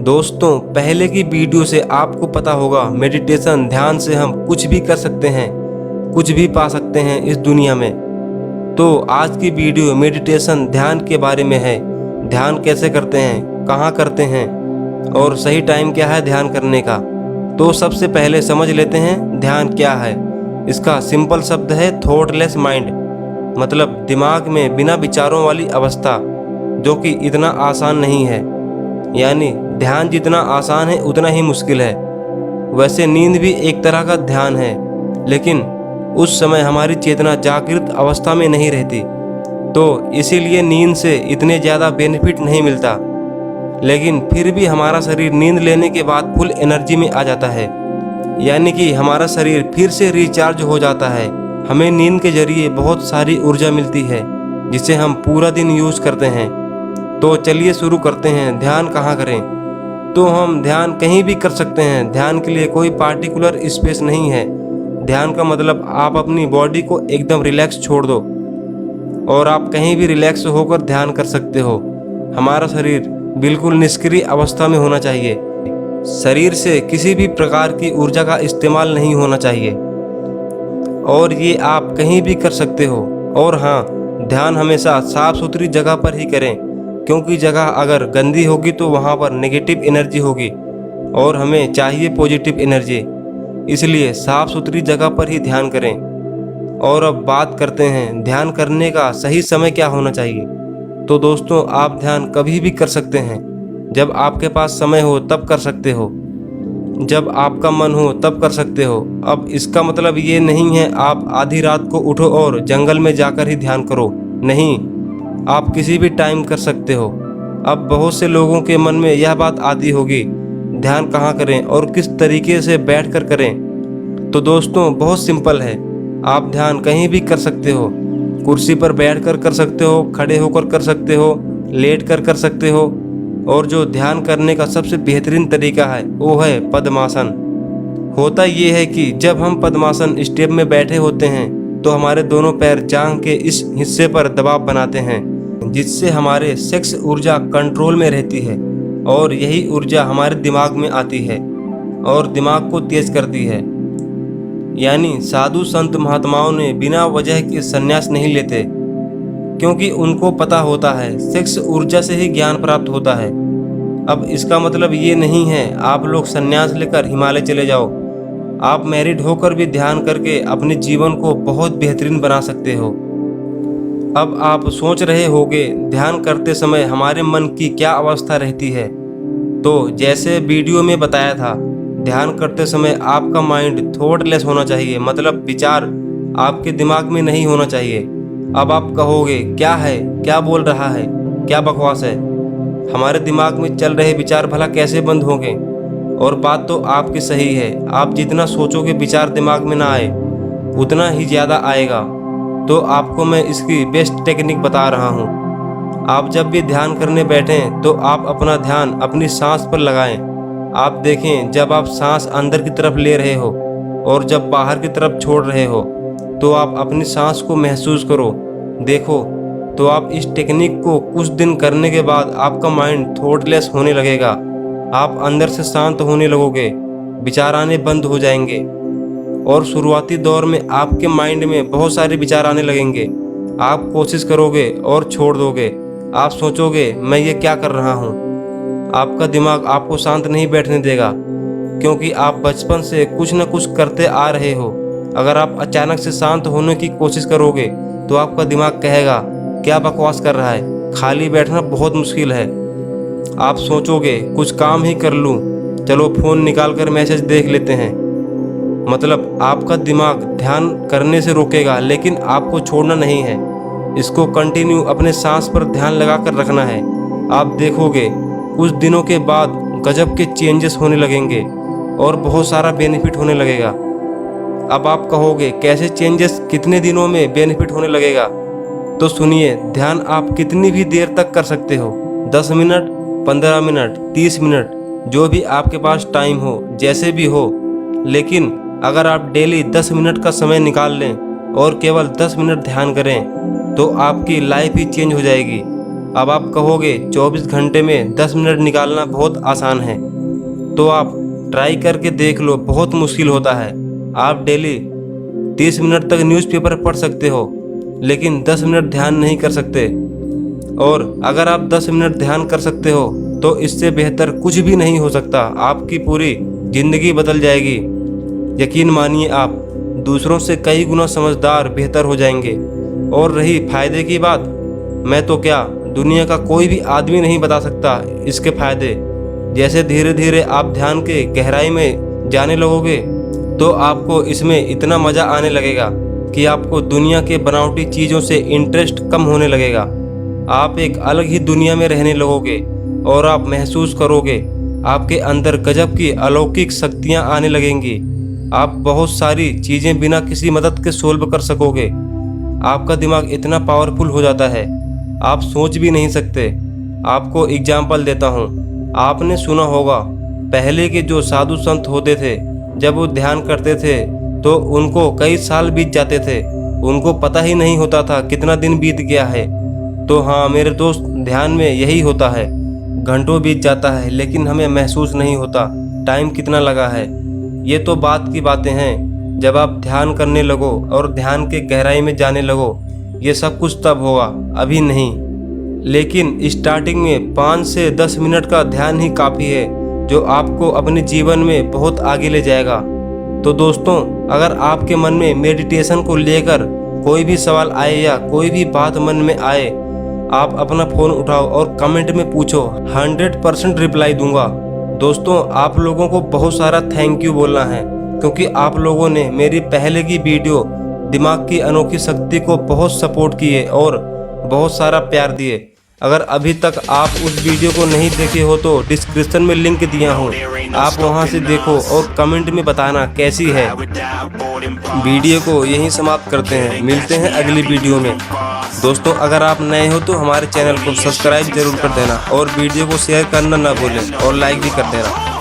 दोस्तों, पहले की वीडियो से आपको पता होगा मेडिटेशन ध्यान से हम कुछ भी कर सकते हैं, कुछ भी पा सकते हैं इस दुनिया में। तो आज की वीडियो मेडिटेशन ध्यान के बारे में है। ध्यान कैसे करते हैं, कहाँ करते हैं और सही टाइम क्या है ध्यान करने का। तो सबसे पहले समझ लेते हैं ध्यान क्या है। इसका सिंपल शब्द है थॉटलेस माइंड, मतलब दिमाग में बिना विचारों वाली अवस्था, जो कि इतना आसान नहीं है। यानी ध्यान जितना आसान है उतना ही मुश्किल है। वैसे नींद भी एक तरह का ध्यान है, लेकिन उस समय हमारी चेतना जागृत अवस्था में नहीं रहती, तो इसीलिए नींद से इतने ज़्यादा बेनिफिट नहीं मिलता। लेकिन फिर भी हमारा शरीर नींद लेने के बाद फुल एनर्जी में आ जाता है, यानी कि हमारा शरीर फिर से रिचार्ज हो जाता है। हमें नींद के जरिए बहुत सारी ऊर्जा मिलती है, जिसे हम पूरा दिन यूज करते हैं। तो चलिए शुरू करते हैं। ध्यान कहाँ करें? तो हम ध्यान कहीं भी कर सकते हैं। ध्यान के लिए कोई पार्टिकुलर स्पेस नहीं है। ध्यान का मतलब आप अपनी बॉडी को एकदम रिलैक्स छोड़ दो और आप कहीं भी रिलैक्स होकर ध्यान कर सकते हो। हमारा शरीर बिल्कुल निष्क्रिय अवस्था में होना चाहिए। शरीर से किसी भी प्रकार की ऊर्जा का इस्तेमाल नहीं होना चाहिए, और ये आप कहीं भी कर सकते हो। और हाँ, ध्यान हमेशा साफ सुथरी जगह पर ही करें, क्योंकि जगह अगर गंदी होगी तो वहाँ पर नेगेटिव एनर्जी होगी और हमें चाहिए पॉजिटिव एनर्जी। इसलिए साफ सुथरी जगह पर ही ध्यान करें। और अब बात करते हैं ध्यान करने का सही समय क्या होना चाहिए। तो दोस्तों, आप ध्यान कभी भी कर सकते हैं। जब आपके पास समय हो तब कर सकते हो, जब आपका मन हो तब कर सकते हो। अब इसका मतलब ये नहीं है आप आधी रात को उठो और जंगल में जाकर ही ध्यान करो। नहीं, आप किसी भी टाइम कर सकते हो। अब बहुत से लोगों के मन में यह बात आती होगी, ध्यान कहाँ करें और किस तरीके से बैठकर करें। तो दोस्तों, बहुत सिंपल है। आप ध्यान कहीं भी कर सकते हो। कुर्सी पर बैठकर कर सकते हो, खड़े होकर कर सकते हो, लेट कर सकते हो। और जो ध्यान करने का सबसे बेहतरीन तरीका है वो है पद्मासन। होता ये है कि जब हम पद्मासन स्टेप में बैठे होते हैं तो हमारे दोनों पैर जांघ के इस हिस्से पर दबाव बनाते हैं, जिससे हमारे सेक्स ऊर्जा कंट्रोल में रहती है। और यही ऊर्जा हमारे दिमाग में आती है और दिमाग को तेज करती है। यानी साधु संत महात्माओं ने बिना वजह के संन्यास नहीं लेते, क्योंकि उनको पता होता है सेक्स ऊर्जा से ही ज्ञान प्राप्त होता है। अब इसका मतलब ये नहीं है आप लोग संन्यास लेकर हिमालय चले जाओ। आप मैरिड होकर भी ध्यान करके अपने जीवन को बहुत बेहतरीन बना सकते हो। अब आप सोच रहे होंगे ध्यान करते समय हमारे मन की क्या अवस्था रहती है। तो जैसे वीडियो में बताया था, ध्यान करते समय आपका माइंड थॉटलेस होना चाहिए, मतलब विचार आपके दिमाग में नहीं होना चाहिए। अब आप कहोगे क्या है, क्या बोल रहा है, क्या बकवास है, हमारे दिमाग में चल रहे विचार भला कैसे बंद होंगे। और बात तो आपकी सही है। आप जितना सोचोगे विचार दिमाग में ना आए, उतना ही ज़्यादा आएगा। तो आपको मैं इसकी बेस्ट टेक्निक बता रहा हूँ। आप जब भी ध्यान करने बैठें तो आप अपना ध्यान अपनी सांस पर लगाएं। आप देखें, जब आप सांस अंदर की तरफ ले रहे हो और जब बाहर की तरफ छोड़ रहे हो, तो आप अपनी सांस को महसूस करो, देखो। तो आप इस टेक्निक को कुछ दिन करने के बाद आपका माइंड थॉटलेस होने लगेगा। आप अंदर से शांत होने लगोगे, विचार आने बंद हो जाएंगे। और शुरुआती दौर में आपके माइंड में बहुत सारे विचार आने लगेंगे। आप कोशिश करोगे और छोड़ दोगे। आप सोचोगे मैं ये क्या कर रहा हूँ। आपका दिमाग आपको शांत नहीं बैठने देगा, क्योंकि आप बचपन से कुछ न कुछ करते आ रहे हो। अगर आप अचानक से शांत होने की कोशिश करोगे तो आपका दिमाग कहेगा क्या बकवास कर रहा है, खाली बैठना बहुत मुश्किल है। आप सोचोगे कुछ काम ही कर लूँ, चलो फ़ोन निकाल कर मैसेज देख लेते हैं। मतलब आपका दिमाग ध्यान करने से रोकेगा, लेकिन आपको छोड़ना नहीं है। इसको कंटिन्यू अपने सांस पर ध्यान लगा कर रखना है। आप देखोगे कुछ दिनों के बाद गजब के चेंजेस होने लगेंगे और बहुत सारा बेनिफिट होने लगेगा। अब आप कहोगे कैसे चेंजेस, कितने दिनों में बेनिफिट होने लगेगा? तो सुनिए, ध्यान आप कितनी भी देर तक कर सकते हो, 10 मिनट, 15 मिनट, 30 मिनट, जो भी आपके पास टाइम हो, जैसे भी हो। लेकिन अगर आप डेली 10 मिनट का समय निकाल लें और केवल 10 मिनट ध्यान करें, तो आपकी लाइफ ही चेंज हो जाएगी। अब आप कहोगे 24 घंटे में 10 मिनट निकालना बहुत आसान है, तो आप ट्राई करके देख लो, बहुत मुश्किल होता है। आप डेली 30 मिनट तक न्यूज़पेपर पढ़ सकते हो, लेकिन 10 मिनट ध्यान नहीं कर सकते। और अगर आप 10 मिनट ध्यान कर सकते हो तो इससे बेहतर कुछ भी नहीं हो सकता। आपकी पूरी ज़िंदगी बदल जाएगी। यकीन मानिए, आप दूसरों से कई गुना समझदार बेहतर हो जाएंगे। और रही फ़ायदे की बात, मैं तो क्या, दुनिया का कोई भी आदमी नहीं बता सकता इसके फ़ायदे। जैसे धीरे धीरे आप ध्यान के गहराई में जाने लगोगे तो आपको इसमें इतना मज़ा आने लगेगा कि आपको दुनिया के बनावटी चीज़ों से इंटरेस्ट कम होने लगेगा। आप एक अलग ही दुनिया में रहने लगोगे और आप महसूस करोगे आपके अंदर गजब की अलौकिक शक्तियाँ आने लगेंगी। आप बहुत सारी चीज़ें बिना किसी मदद के सोल्व कर सकोगे। आपका दिमाग इतना पावरफुल हो जाता है, आप सोच भी नहीं सकते। आपको एग्जाम्पल देता हूँ। आपने सुना होगा, पहले के जो साधु संत होते थे, जब वो ध्यान करते थे तो उनको कई साल बीत जाते थे, उनको पता ही नहीं होता था कितना दिन बीत गया है। तो हाँ मेरे दोस्त, ध्यान में यही होता है, घंटों बीत जाता है लेकिन हमें महसूस नहीं होता टाइम कितना लगा है। ये तो बात की बातें हैं। जब आप ध्यान करने लगो और ध्यान के गहराई में जाने लगो, ये सब कुछ तब होगा, अभी नहीं। लेकिन स्टार्टिंग में 5 से 10 मिनट का ध्यान ही काफ़ी है, जो आपको अपने जीवन में बहुत आगे ले जाएगा। तो दोस्तों, अगर आपके मन में मेडिटेशन को लेकर कोई भी सवाल आए या कोई भी बात मन में आए, आप अपना फ़ोन उठाओ और कमेंट में पूछो, 100% रिप्लाई दूंगा। दोस्तों, आप लोगों को बहुत सारा थैंक यू बोलना है, क्योंकि आप लोगों ने मेरी पहले की वीडियो दिमाग की अनोखी शक्ति को बहुत सपोर्ट किए और बहुत सारा प्यार दिए। अगर अभी तक आप उस वीडियो को नहीं देखे हो तो डिस्क्रिप्शन में लिंक दिया हूँ, आप वहाँ से देखो और कमेंट में बताना कैसी है। वीडियो को यहीं समाप्त करते हैं, मिलते हैं अगली वीडियो में। दोस्तों, अगर आप नए हो तो हमारे चैनल को सब्सक्राइब जरूर कर देना और वीडियो को शेयर करना ना भूलें और लाइक भी कर देना।